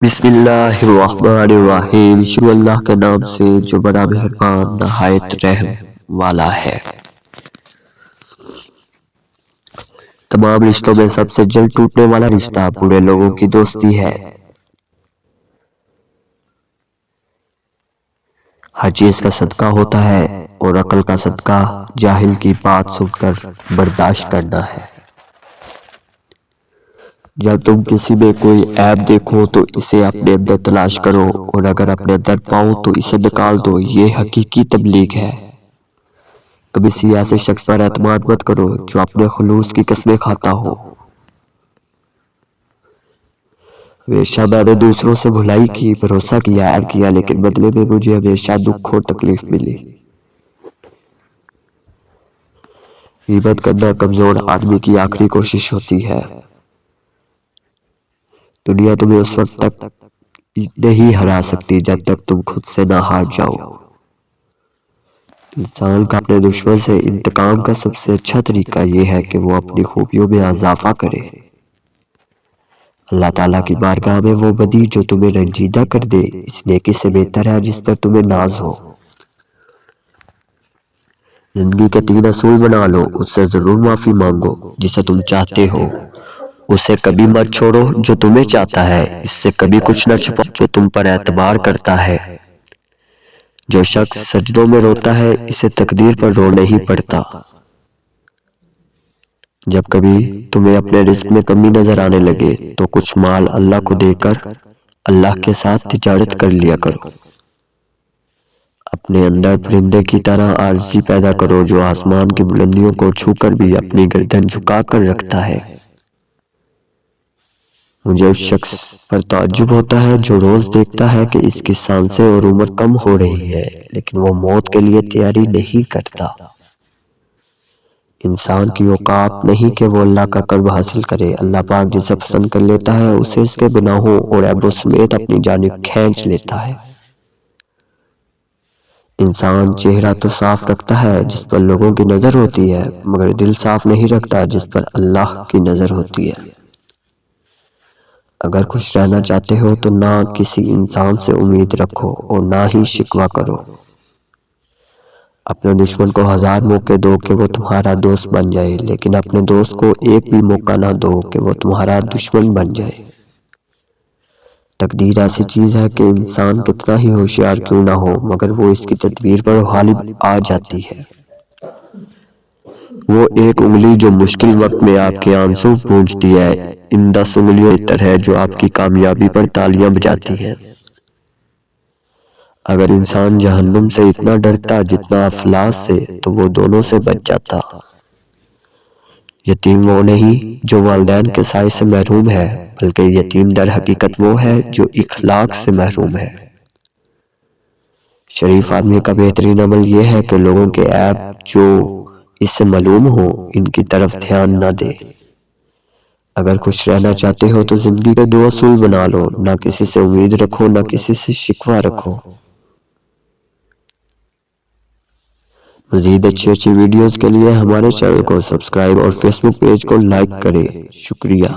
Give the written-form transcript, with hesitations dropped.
بسم اللہ الرحمن الرحیم، شروع اللہ کے نام سے جو بڑا مہربان نہایت رحم والا ہے۔ تمام رشتوں میں سب سے جلد ٹوٹنے والا رشتہ برے لوگوں کی دوستی ہے۔ ہر چیز کا صدقہ ہوتا ہے اور عقل کا صدقہ جاہل کی بات سن کر برداشت کرنا ہے۔ جب تم کسی میں کوئی عیب دیکھو تو اسے اپنے اندر تلاش کرو، اور اگر اپنے اندر پاؤ تو اسے نکال دو، یہ حقیقی تبلیغ ہے۔ کبھی سیاسی شخص پر اعتماد مت کرو جو اپنے خلوص کی قسمیں کھاتا ہو۔ ہمیشہ میں نے دوسروں سے بھلائی کی، بھروسہ کیا، عیب کیا، لیکن بدلے میں مجھے ہمیشہ دکھ اور تکلیف ملی۔ غیبت کرنا کمزور آدمی کی آخری کوشش ہوتی ہے۔ دنیا تمہیں اس وقت تک نہیں ہرا سکتی جب تک تم خود سے نہ ہار جاؤ۔ انسان کا اپنے دشمن سے انتقام کا سب سے اچھا طریقہ یہ ہے کہ وہ اپنی خوبیوں میں اضافہ کرے۔ اللہ تعالیٰ کی بارگاہ میں وہ بدی جو تمہیں رنجیدہ کر دے اس نیکی سے بہتر ہے جس پر تمہیں ناز ہو۔ زندگی کے 3 اصول بنا لو، اس سے ضرور معافی مانگو جسے تم چاہتے ہو، اسے کبھی مت چھوڑو جو تمہیں چاہتا ہے، اس سے کبھی کچھ نہ چھپاؤ جو تم پر اعتبار کرتا ہے۔ جو شخص سجدوں میں روتا ہے اسے تقدیر پر رو نہیں پڑتا۔ جب کبھی تمہیں اپنے رزق میں کمی نظر آنے لگے تو کچھ مال اللہ کو دے کر اللہ کے ساتھ تجارت کر لیا کرو۔ اپنے اندر پرندے کی طرح عاجزی پیدا کرو جو آسمان کی بلندیوں کو چھو کر بھی اپنی گردن جھکا کر رکھتا ہے۔ مجھے اس شخص پر تعجب ہوتا ہے جو روز دیکھتا ہے کہ اس کی سانسیں اور عمر کم ہو رہی ہے لیکن وہ موت کے لیے تیاری نہیں کرتا۔ انسان کی اوقات نہیں کہ وہ اللہ کا قرب حاصل کرے، اللہ پاک جسے پسند کر لیتا ہے اسے اس کے گناہوں اور عیبوں سمیت اپنی جانب کھینچ لیتا ہے۔ انسان چہرہ تو صاف رکھتا ہے جس پر لوگوں کی نظر ہوتی ہے، مگر دل صاف نہیں رکھتا جس پر اللہ کی نظر ہوتی ہے۔ اگر خوش رہنا چاہتے ہو تو نہ کسی انسان سے امید رکھو اور نہ ہی شکوہ کرو۔ اپنے دشمن کو 1000 موقع دو کہ وہ تمہارا دوست بن جائے، لیکن اپنے دوست کو ایک بھی موقع نہ دو کہ وہ تمہارا دشمن بن جائے۔ تقدیر ایسی چیز ہے کہ انسان کتنا ہی ہوشیار کیوں نہ ہو مگر وہ اس کی تدبیر پر غالب آ جاتی ہے۔ وہ ایک انگلی جو مشکل وقت میں آپ کے آنسو پونچھتی ہے ان 10 انگلیوں بہتر ہے جو آپ کی کامیابی پر تالیاں بجاتی ہیں۔ اگر انسان جہنم سے اتنا ڈرتا جتنا افلاس سے تو وہ دونوں سے بچ جاتا۔ یتیم وہ نہیں جو والدین کے سائے سے محروم ہے بلکہ یتیم در حقیقت وہ ہے جو اخلاق سے محروم ہے۔ شریف آدمی کا بہترین عمل یہ ہے کہ لوگوں کے عیب جو اس سے معلوم ہو ان کی طرف دھیان نہ دے۔ اگر خوش رہنا چاہتے ہو تو زندگی کے 2 اصول بنا لو، نہ کسی سے امید رکھو نہ کسی سے شکوہ رکھو۔ مزید اچھی ویڈیوز کے لیے ہمارے چینل کو سبسکرائب اور فیس بک پیج کو لائک کریں۔ شکریہ۔